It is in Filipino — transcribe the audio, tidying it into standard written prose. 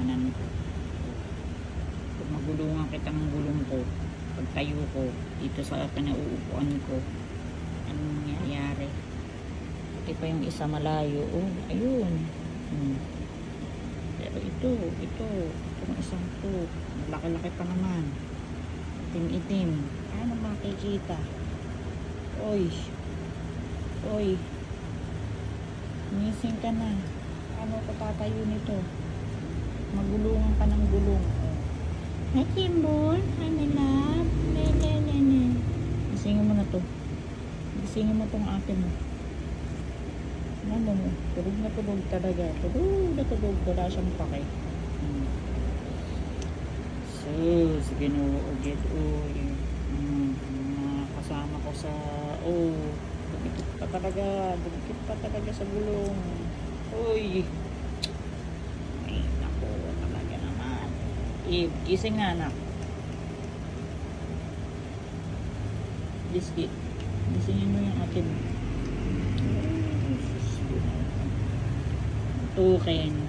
pinagdadaanan ko. Pag magulungan kita ng gulong ko, pagtayo ko dito sa pinauupuan ko, anong nangyayari? Pati pa yung isa malayo. Oh, ayun. Pero itong isang to, malaki-laki pa naman. Itim-itim. Ano makikita? Oy. Gising ka na. Ano ko tatayo nito? Magulungan ka ng gulong. Hi, Kimball. Hi, my love. Gisingin mo na to. Gisingin mo tong akin mo. Ano mo? Tulog na tulog talaga. Tulog na tulog. Wala siyang pake. So, sige no. Ulit. Kasama ko sa... dumikit pa talaga sa gulong. Uy. Ay, naku. Talaga naman. Gising na, anak. Gisingin mo yung akin. Tukin.